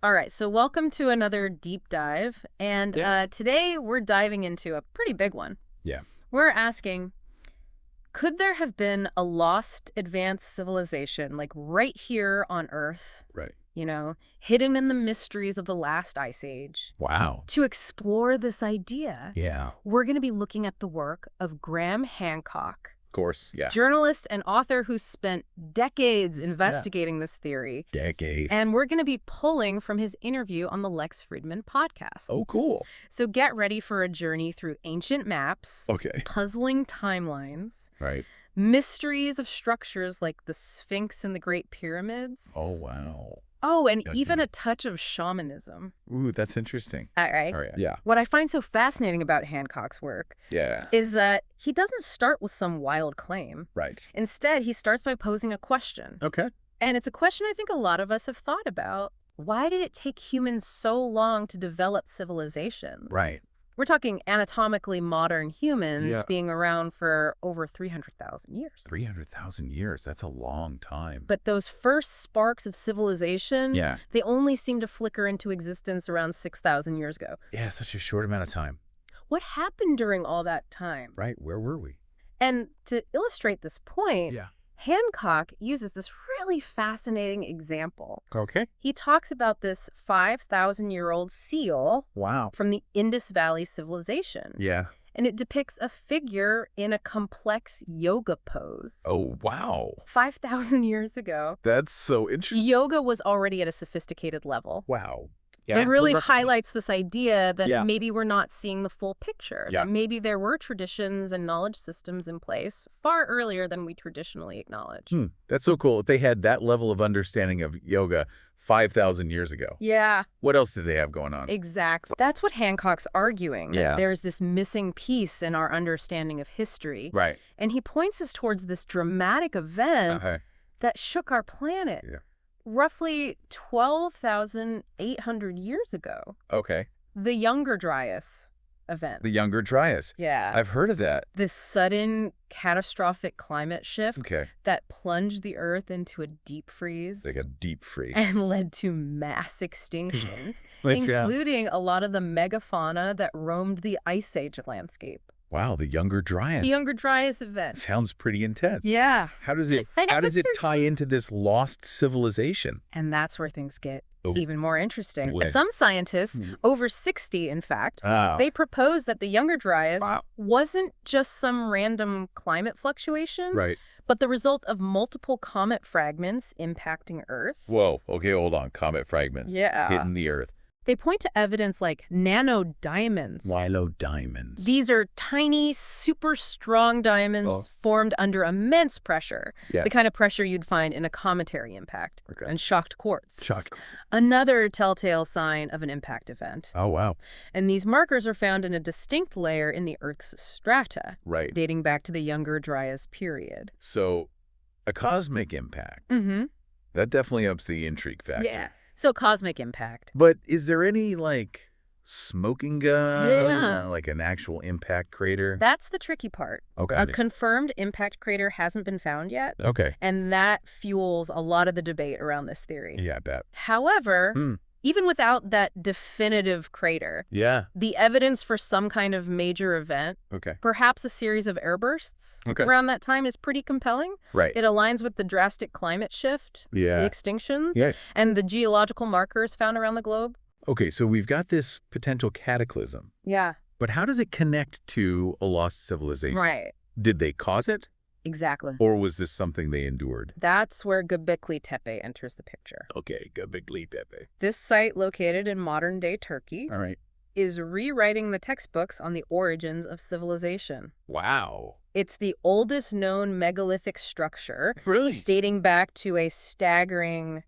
All right, so welcome to another deep dive. And today we're diving into a pretty big one. Yeah. We're asking, could there have been a lost advanced civilization, like right here on Earth, Right. hidden in the mysteries of the last ice age? Wow. To explore this idea, Yeah. we're going to be looking at the work of Graham Hancock, Of course. Yeah. journalist and author who spent decades investigating this theory. Decades. And we're going to be pulling from his interview on the Lex Fridman podcast. Oh, cool. So get ready for a journey through ancient maps, Okay. puzzling timelines, Right. mysteries of structures like the Sphinx and the Great Pyramids. Oh, wow. Oh, and Okay. even a touch of shamanism. Ooh, that's interesting. All right. All right. Yeah. What I find so fascinating about Hancock's work Yeah. is that he doesn't start with some wild claim. Right. Instead, he starts by posing a question. Okay. And it's a question I think a lot of us have thought about. Why did it take humans so long to develop civilizations? Right. We're talking anatomically modern humans Yeah. being around for over 300,000 years. 300,000 years. That's a long time. But those first sparks of civilization, yeah. they only seem to flicker into existence around 6,000 years ago. Yeah. Such a short amount of time. What happened during all that time? Right. Where were we? And to illustrate this point, Yeah. Hancock uses this really fascinating example. Okay. He talks about this 5,000-year-old seal Wow. from the Indus Valley civilization. Yeah. And it depicts a figure in a complex yoga pose. Oh, wow. 5,000 years ago, That's so interesting. yoga was already at a sophisticated level. Wow. It really highlights this idea that Yeah. maybe we're not seeing the full picture. Yeah. That maybe there were traditions and knowledge systems in place far earlier than we traditionally acknowledge. That's so cool. If they had that level of understanding of yoga 5,000 years ago, Yeah, what else did they have going on? exactly. That's what Hancock's arguing. Yeah. That there's this missing piece in our understanding of history. Right. And he points us towards this dramatic event Okay. that shook our planet. Yeah. Roughly 12,800 years ago. Okay. The Younger Dryas event. The Younger Dryas. Yeah. I've heard of that. This sudden catastrophic climate shift Okay. that plunged the Earth into a deep freeze Like a deep freeze. and led to mass extinctions, Let's- including a lot of the megafauna that roamed the Ice Age landscape. Wow, the Younger Dryas. The Younger Dryas event. Sounds pretty intense. Yeah. How does it I know, how does it it's tie into this lost civilization? And that's where things get Oh. even more interesting. Way. Some scientists, over 60 in fact, Oh. they propose that the Younger Dryas Wow. wasn't just some random climate fluctuation, Right. but the result of multiple comet fragments impacting Earth. Whoa. Okay, hold on. Comet fragments. Yeah. Hitting the Earth. They point to evidence like nanodiamonds. Lilo diamonds. These are tiny, super strong diamonds Oh. formed under immense pressure, Yeah. the kind of pressure you'd find in a cometary impact, Okay. and shocked quartz. Shock. Another telltale sign of an impact event. Oh, wow. And these markers are found in a distinct layer in the Earth's strata, Right. dating back to the Younger Dryas period. So, a cosmic impact. Mm-hmm. That definitely ups the intrigue factor. Yeah. So cosmic impact. But is there any, like, smoking gun? Yeah. Like an actual impact crater? That's the tricky part. Okay. A confirmed impact crater hasn't been found yet, Okay. and that fuels a lot of the debate around this theory. Yeah, I bet. However, even without that definitive crater, Yeah. the evidence for some kind of major event, Okay. perhaps a series of airbursts Okay. around that time, is pretty compelling. Right. It aligns with the drastic climate shift, Yeah. the extinctions, Yeah. and the geological markers found around the globe. Okay, so we've got this potential cataclysm, Yeah, but how does it connect to a lost civilization? right. Did they cause it, Exactly. or was this something they endured? That's where Göbekli Tepe enters the picture. Okay, Göbekli Tepe. This site, located in modern-day Turkey, All right. is rewriting the textbooks on the origins of civilization. Wow. It's the oldest known megalithic structure, Really? dating back to a staggering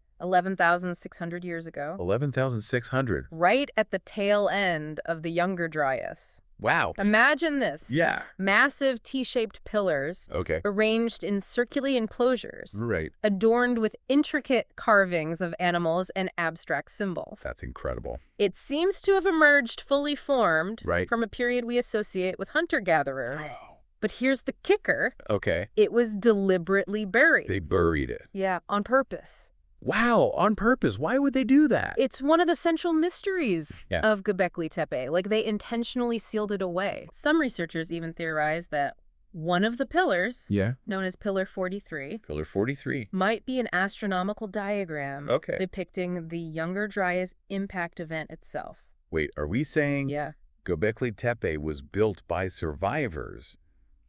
11,600 years ago, 11,600. right at the tail end of the Younger Dryas. Wow. Imagine this. Yeah. Massive T-shaped pillars Okay. arranged in circular enclosures, Right. adorned with intricate carvings of animals and abstract symbols. That's incredible. It seems to have emerged fully formed Right. from a period we associate with hunter-gatherers. Wow. But here's the kicker. Okay. It was deliberately buried. They buried it. Yeah, on purpose. Wow, on purpose. Why would they do that? It's one of the central mysteries Yeah. of Göbekli Tepe. Like, they intentionally sealed it away. Some researchers even theorize that one of the pillars, Yeah. known as Pillar 43, Pillar 43. might be an astronomical diagram Okay. depicting the Younger Dryas impact event itself. Wait, are we saying Yeah. Göbekli Tepe was built by survivors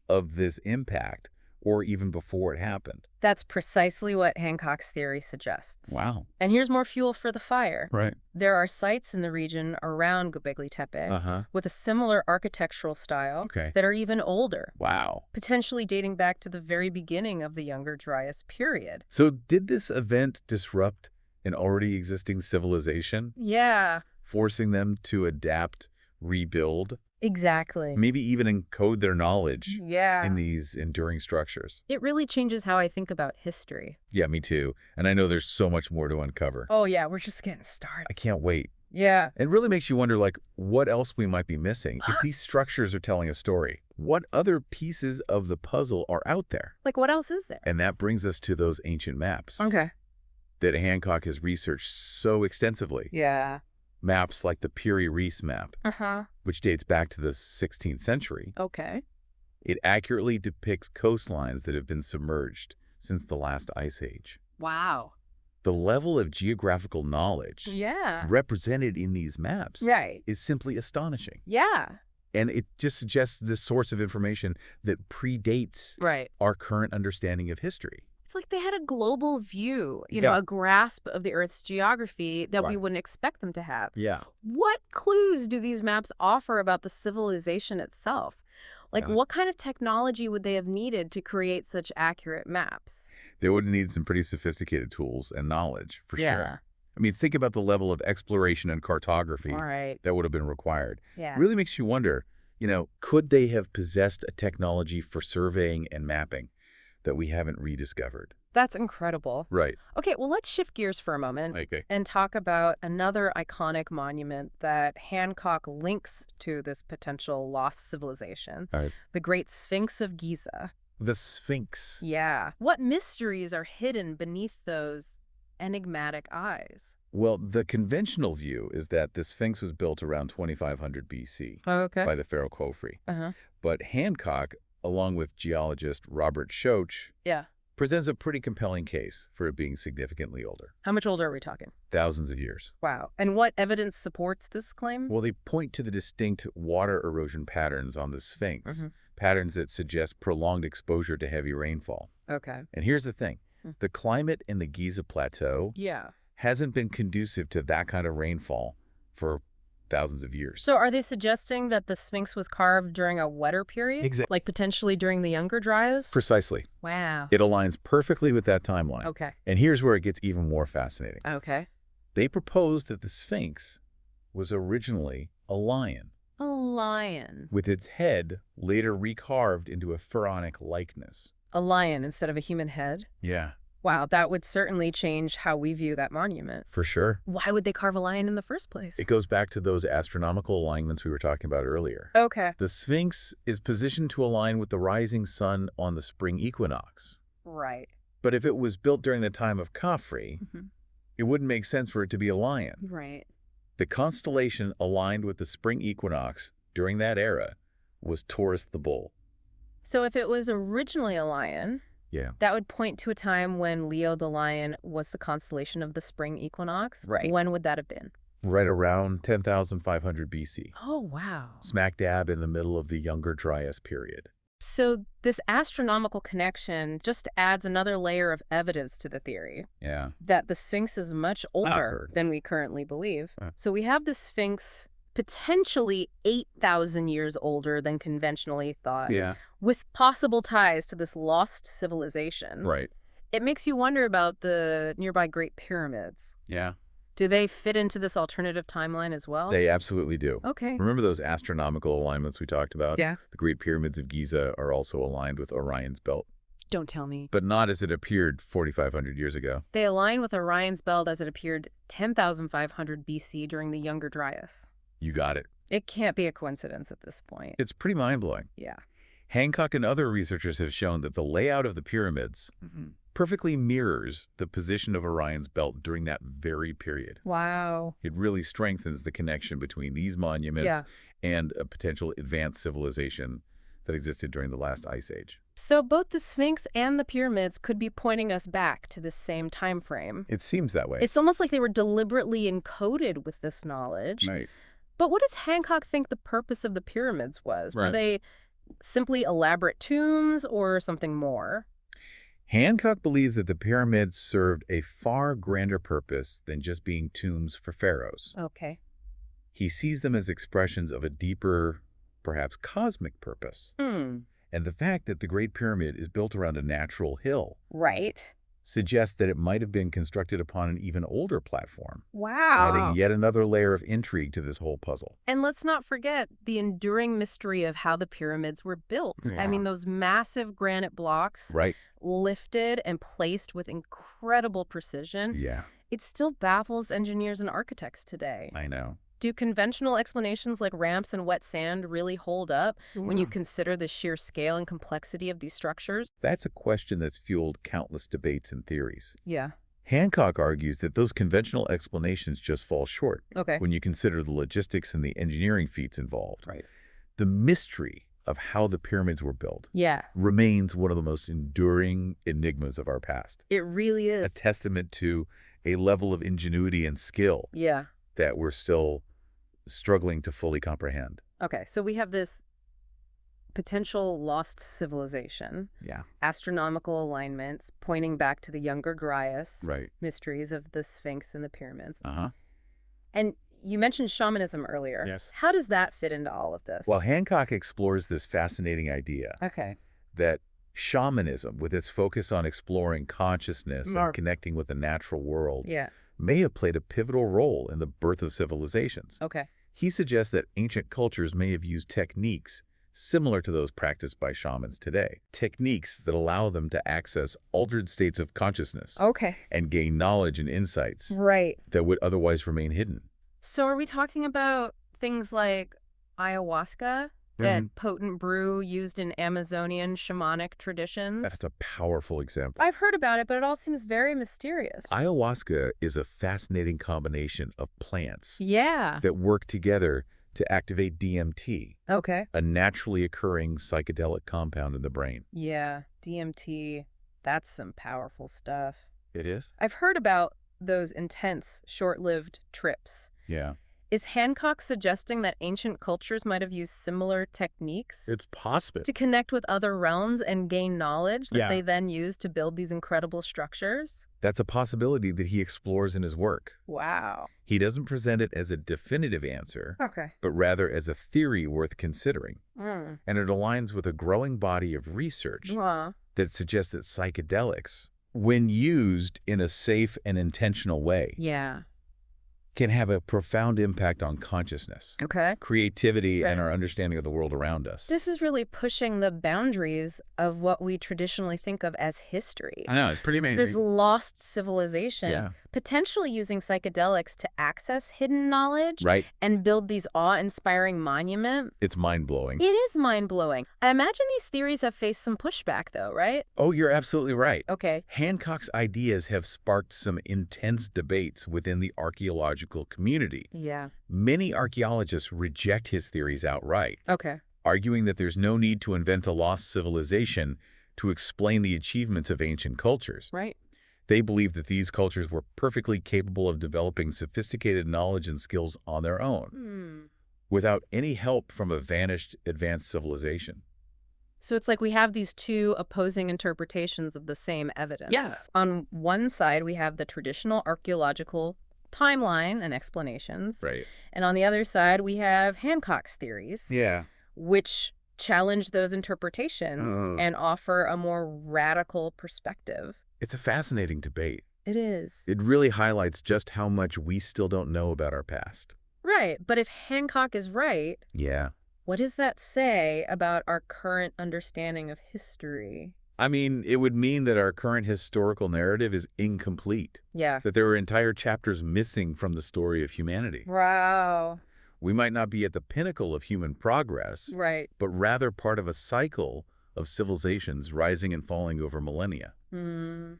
of this impact, or even before it happened? That's precisely what Hancock's theory suggests. Wow. And here's more fuel for the fire. Right. There are sites in the region around Göbekli Tepe with a similar architectural style that are even older, Wow. potentially dating back to the very beginning of the Younger Dryas period. So did this event disrupt an already existing civilization, Yeah, forcing them to adapt, rebuild, exactly. maybe even encode their knowledge Yeah. in these enduring structures? It really changes how I think about history. Yeah, me too. And I know there's so much more to uncover. Oh, yeah, we're just getting started. I can't wait. Yeah. It really makes you wonder, like, what else we might be missing. If these structures are telling a story, what other pieces of the puzzle are out there? Like, what else is there? And that brings us to those ancient maps Okay. that Hancock has researched so extensively. Yeah. Maps like the Piri-Reis map, Uh-huh. which dates back to the 16th century. Okay. It accurately depicts coastlines that have been submerged since the last ice age. Wow. The level of geographical knowledge Yeah. represented in these maps Right. is simply astonishing. Yeah. And it just suggests this source of information that predates Right. our current understanding of history. It's like they had a global view, you know, Yeah. a grasp of the Earth's geography that we Right. wouldn't expect them to have. Yeah. What clues do these maps offer about the civilization itself? Like, Yeah. what kind of technology would they have needed to create such accurate maps? They would need some pretty sophisticated tools and knowledge, for Yeah. sure. I mean, think about the level of exploration and cartography All right. that would have been required. Yeah. It really makes you wonder, could they have possessed a technology for surveying and mapping that we haven't rediscovered? That's incredible. Right. Okay, well, let's shift gears for a moment Okay. and talk about another iconic monument that Hancock links to this potential lost civilization, All right. the Great Sphinx of Giza. The Sphinx. Yeah. What mysteries are hidden beneath those enigmatic eyes? Well, the conventional view is that the Sphinx was built around 2500 BC Okay. by the pharaoh Khofre. Uh-huh. But Hancock, along with geologist Robert Schoch, Yeah. presents a pretty compelling case for it being significantly older. How much older are we talking? Thousands of years. Wow. And what evidence supports this claim? Well, they point to the distinct water erosion patterns on the Sphinx, patterns that suggest prolonged exposure to heavy rainfall. Okay. And here's the thing. The climate in the Giza Plateau Yeah. hasn't been conducive to that kind of rainfall for thousands of years. So are they suggesting that the Sphinx was carved during a wetter period? Exactly. Like potentially during the Younger Dryas? Precisely. Wow. It aligns perfectly with that timeline. Okay. And here's where it gets even more fascinating. Okay. They proposed that the Sphinx was originally a lion, A lion. with its head later recarved into a pharaonic likeness. A lion instead of a human head? Yeah, Wow, that would certainly change how we view that monument. for sure. Why would they carve a lion in the first place? It goes back to those astronomical alignments we were talking about earlier. Okay. The Sphinx is positioned to align with the rising sun on the spring equinox. Right. But if it was built during the time of Khafre, it wouldn't make sense for it to be a lion. Right. The constellation aligned with the spring equinox during that era was Taurus the bull. So if it was originally a lion, Yeah. that would point to a time when Leo the lion was the constellation of the spring equinox. Right. When would that have been? Right around 10,500 BC. Oh, wow. Smack dab in the middle of the Younger Dryas period. So this astronomical connection just adds another layer of evidence to the theory Yeah. that the Sphinx is much older heard. than we currently believe. Uh. So we have the Sphinx potentially 8,000 years older than conventionally thought, Yeah. with possible ties to this lost civilization. Right. It makes you wonder about the nearby Great Pyramids. Yeah. Do they fit into this alternative timeline as well? They absolutely do. Okay. Remember those astronomical alignments we talked about? Yeah. The Great Pyramids of Giza are also aligned with Orion's belt, Don't tell me. but not as it appeared 4,500 years ago. They align with Orion's belt as it appeared 10,500 BC during the Younger Dryas. You got it. It can't be a coincidence at this point. It's pretty mind-blowing. Yeah. Hancock and other researchers have shown that the layout of the pyramids perfectly mirrors the position of Orion's belt during that very period. Wow. It really strengthens the connection between these monuments Yeah. and a potential advanced civilization that existed during the last ice age. So both the Sphinx and the pyramids could be pointing us back to this same time frame. It seems that way. It's almost like they were deliberately encoded with this knowledge. Right. But what does Hancock think the purpose of the pyramids was? Were Right. they simply elaborate tombs or something more? Hancock believes that the pyramids served a far grander purpose than just being tombs for pharaohs. Okay. He sees them as expressions of a deeper, perhaps cosmic purpose. And the fact that the Great Pyramid is built around a natural hill Right. suggests that it might have been constructed upon an even older platform, adding Wow. yet another layer of intrigue to this whole puzzle. And let's not forget the enduring mystery of how the pyramids were built. I mean, those massive granite blocks Right? lifted and placed with incredible precision. Yeah, It still baffles engineers and architects today. I know. Do conventional explanations like ramps and wet sand really hold up when you consider the sheer scale and complexity of these structures? That's a question that's fueled countless debates and theories. Yeah. Hancock argues that those conventional explanations just fall short Okay. when you consider the logistics and the engineering feats involved. Right. The mystery of how the pyramids were built Yeah. remains one of the most enduring enigmas of our past, It really is. a testament to a level of ingenuity and skill Yeah. that we're still struggling to fully comprehend. Okay. So we have this potential lost civilization, Yeah. astronomical alignments pointing back to the Younger Dryas, Right. mysteries of the Sphinx and the pyramids. Uh-huh. And you mentioned shamanism earlier. Yes. How does that fit into all of this? Well, Hancock explores this fascinating idea Okay. that shamanism, with its focus on exploring consciousness Mar- and connecting with the natural world, Yeah. may have played a pivotal role in the birth of civilizations. Okay. He suggests that ancient cultures may have used techniques similar to those practiced by shamans today, techniques that allow them to access altered states of consciousness Okay. and gain knowledge and insights Right. that would otherwise remain hidden. So are we talking about things like ayahuasca, that potent brew used in Amazonian shamanic traditions? That's a powerful example. I've heard about it, but it all seems very mysterious. Ayahuasca is a fascinating combination of plants Yeah. that work together to activate DMT, Okay. a naturally occurring psychedelic compound in the brain. Yeah. DMT. That's some powerful stuff. It is? I've heard about those intense, short-lived trips. Yeah. Is Hancock suggesting that ancient cultures might have used similar techniques It's possible. to connect with other realms and gain knowledge that Yeah. they then used to build these incredible structures? That's a possibility that he explores in his work. Wow. He doesn't present it as a definitive answer, Okay. but rather as a theory worth considering. Mm. And it aligns with a growing body of research that suggests that psychedelics, when used in a safe and intentional way, Yeah. can have a profound impact on consciousness, Okay. creativity, and Right. our understanding of the world around us. This is really pushing the boundaries of what we traditionally think of as history. I know, it's pretty amazing. This lost civilization, Yeah. potentially using psychedelics to access hidden knowledge Right. and build these awe-inspiring monuments. It's mind-blowing. It is mind-blowing. I imagine these theories have faced some pushback, though, right? Oh, you're absolutely right. Okay. Hancock's ideas have sparked some intense debates within the archaeological community. Yeah. Many archaeologists reject his theories outright, Okay. arguing that there's no need to invent a lost civilization to explain the achievements of ancient cultures. Right. They believe that these cultures were perfectly capable of developing sophisticated knowledge and skills on their own, without any help from a vanished advanced civilization. So it's like we have these two opposing interpretations of the same evidence. Yeah. On one side, we have the traditional archaeological timeline and explanations. Right. And on the other side, we have Hancock's theories, Yeah. which challenge those interpretations Oh. and offer a more radical perspective. It's a fascinating debate. It is. It really highlights just how much we still don't know about our past. Right. But if Hancock is right, Yeah. what does that say about our current understanding of history? I mean, it would mean that our current historical narrative is incomplete, Yeah. that there are entire chapters missing from the story of humanity. Wow. We might not be at the pinnacle of human progress, Right. but rather part of a cycle of civilizations rising and falling over millennia. Hmm.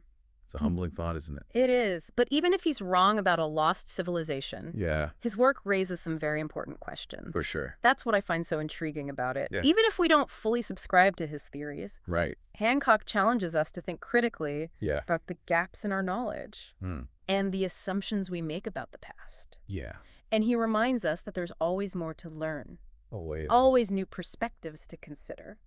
It's a humbling thought, isn't it? It is. But even if he's wrong about a lost civilization, Yeah, his work raises some very important questions. for sure. That's what I find so intriguing about it. Yeah. Even if we don't fully subscribe to his theories, Right. Hancock challenges us to think critically Yeah. about the gaps in our knowledge Hmm. and the assumptions we make about the past. Yeah. And he reminds us that there's always more to learn, Always. always new perspectives to consider.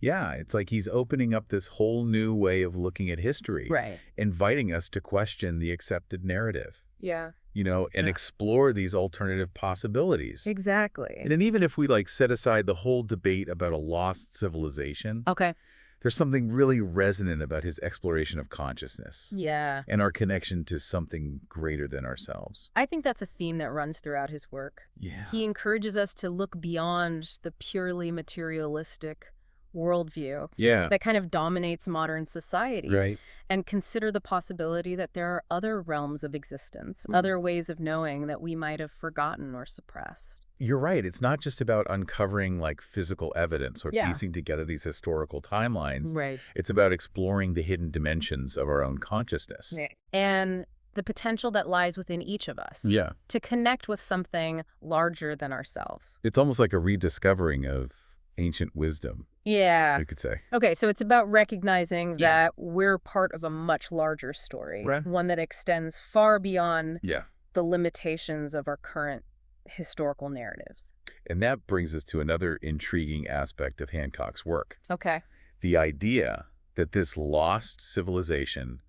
Yeah, it's like he's opening up this whole new way of looking at history, Right. inviting us to question the accepted narrative, Yeah. and explore these alternative possibilities. Exactly. And then even if we set aside the whole debate about a lost civilization, Okay. there's something really resonant about his exploration of consciousness Yeah. and our connection to something greater than ourselves. I think that's a theme that runs throughout his work. Yeah. He encourages us to look beyond the purely materialistic worldview Yeah. that kind of dominates modern society Right. and consider the possibility that there are other realms of existence, other ways of knowing that we might have forgotten or suppressed. You're right. It's not just about uncovering physical evidence or Yeah. piecing together these historical timelines. Right. It's about exploring the hidden dimensions of our own consciousness. And the potential that lies within each of us Yeah. to connect with something larger than ourselves. It's almost like a rediscovering of ancient wisdom, Yeah. you could say. Okay, so it's about recognizing Yeah. that we're part of a much larger story, Right. one that extends far beyond Yeah. the limitations of our current historical narratives. And that brings us to another intriguing aspect of Hancock's work. Okay. The idea that this lost civilization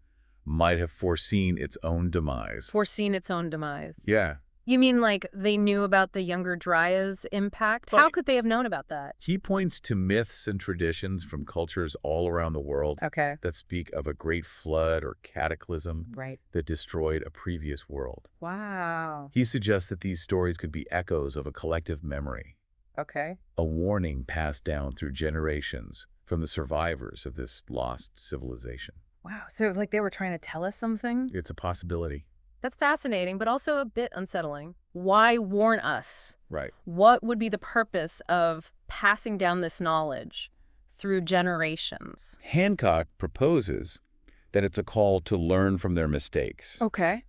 might have foreseen its own demise. Foreseen its own demise. Yeah. You mean like they knew about the Younger Dryas impact? How could they have known about that? He points to myths and traditions from cultures all around the world Okay. that speak of a great flood or cataclysm Right. that destroyed a previous world. Wow. He suggests that these stories could be echoes of a collective memory, Okay. a warning passed down through generations from the survivors of this lost civilization. Wow. So like they were trying to tell us something? It's a possibility. That's fascinating, but also a bit unsettling. Why warn us? Right. What would be the purpose of passing down this knowledge through generations? Hancock proposes that it's a call to learn from their mistakes, Okay.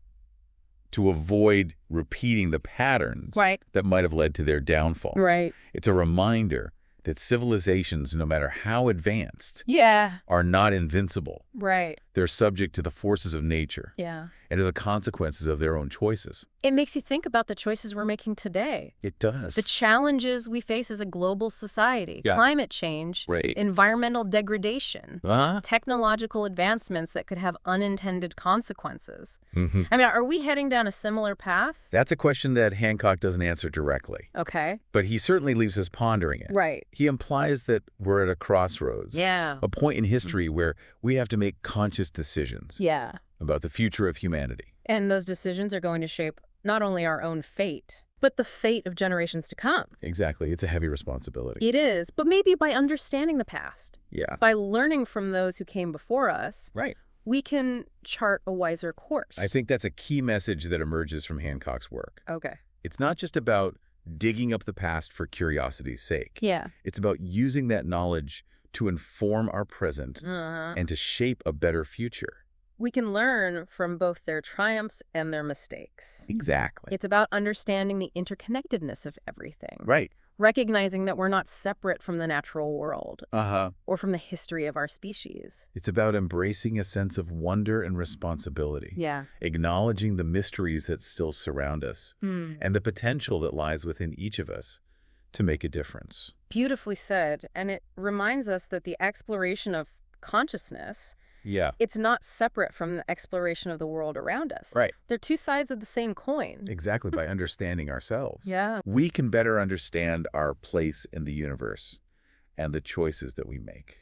to avoid repeating the patterns Right. that might have led to their downfall. Right. It's a reminder that civilizations, no matter how advanced, Yeah. are not invincible. Right. They're subject to the forces of nature Yeah. and to the consequences of their own choices. It makes you think about the choices we're making today. It does. The challenges we face as a global society, Yeah. climate change, Right. environmental degradation, Huh? technological advancements that could have unintended consequences. Mm-hmm. I mean, are we heading down a similar path? That's a question that Hancock doesn't answer directly, Okay. but he certainly leaves us pondering it. Right. He implies that we're at a crossroads, Yeah. a point in history where we have to make conscious decisions Yeah. about the future of humanity. And those decisions are going to shape not only our own fate, but the fate of generations to come. Exactly. It's a heavy responsibility. It is, but maybe by understanding the past, Yeah. by learning from those who came before us, Right. we can chart a wiser course. I think that's a key message that emerges from Hancock's work. Okay. It's not just about digging up the past for curiosity's sake. Yeah. It's about using that knowledge to inform our present Uh-huh. and to shape a better future. We can learn from both their triumphs and their mistakes. Exactly. It's about understanding the interconnectedness of everything. Right. Recognizing that we're not separate from the natural world Uh-huh. or from the history of our species. It's about embracing a sense of wonder and responsibility. Yeah. Acknowledging the mysteries that still surround us and the potential that lies within each of us to make a difference. Beautifully said. And it reminds us that the exploration of consciousness, Yeah. it's not separate from the exploration of the world around us. Right. They're two sides of the same coin. Exactly. By understanding ourselves, Yeah. we can better understand our place in the universe and the choices that we make.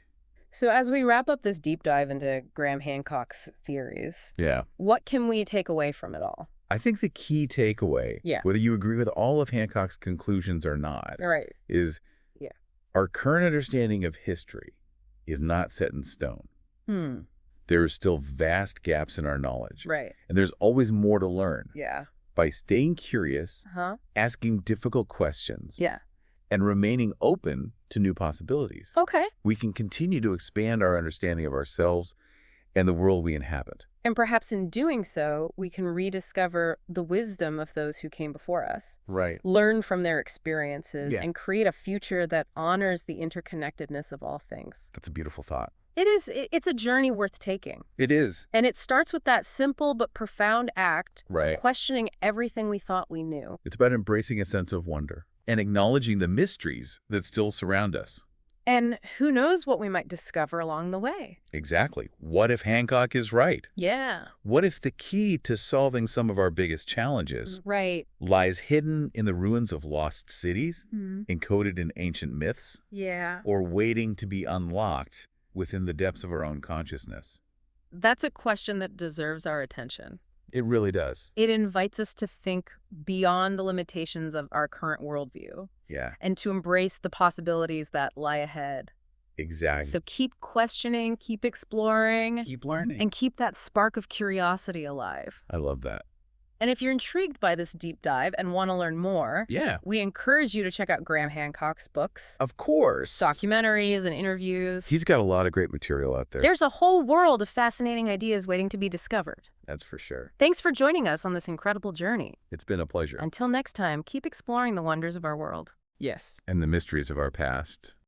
So as we wrap up this deep dive into Graham Hancock's theories, Yeah. what can we take away from it all? I think the key takeaway, Yeah. whether you agree with all of Hancock's conclusions or not, All right. is Yeah. our current understanding of history is not set in stone. Hmm. There are still vast gaps in our knowledge, Right. and there's always more to learn. Yeah. By staying curious, Huh? asking difficult questions, Yeah. and remaining open to new possibilities. Okay. We can continue to expand our understanding of ourselves and the world we inhabit. And perhaps in doing so, we can rediscover the wisdom of those who came before us, Right. learn from their experiences, Yeah. and create a future that honors the interconnectedness of all things. That's a beautiful thought. It's a journey worth taking. It is. And it starts with that simple but profound act, Right. questioning everything we thought we knew. It's about embracing a sense of wonder and acknowledging the mysteries that still surround us. And who knows what we might discover along the way. Exactly. What if Hancock is right? Yeah. What if the key to solving some of our biggest challenges Right. lies hidden in the ruins of lost cities, Mm. encoded in ancient myths, Yeah. or waiting to be unlocked within the depths of our own consciousness? That's a question that deserves our attention. It really does. It invites us to think beyond the limitations of our current worldview Yeah, and to embrace the possibilities that lie ahead. exactly. So keep questioning, keep exploring, Keep learning. and keep that spark of curiosity alive. I love that. And if you're intrigued by this deep dive and want to learn more, Yeah, we encourage you to check out Graham Hancock's books, of course. documentaries, and interviews. He's got a lot of great material out there. There's a whole world of fascinating ideas waiting to be discovered. That's for sure. Thanks for joining us on this incredible journey. It's been a pleasure. Until next time, keep exploring the wonders of our world. Yes. And the mysteries of our past.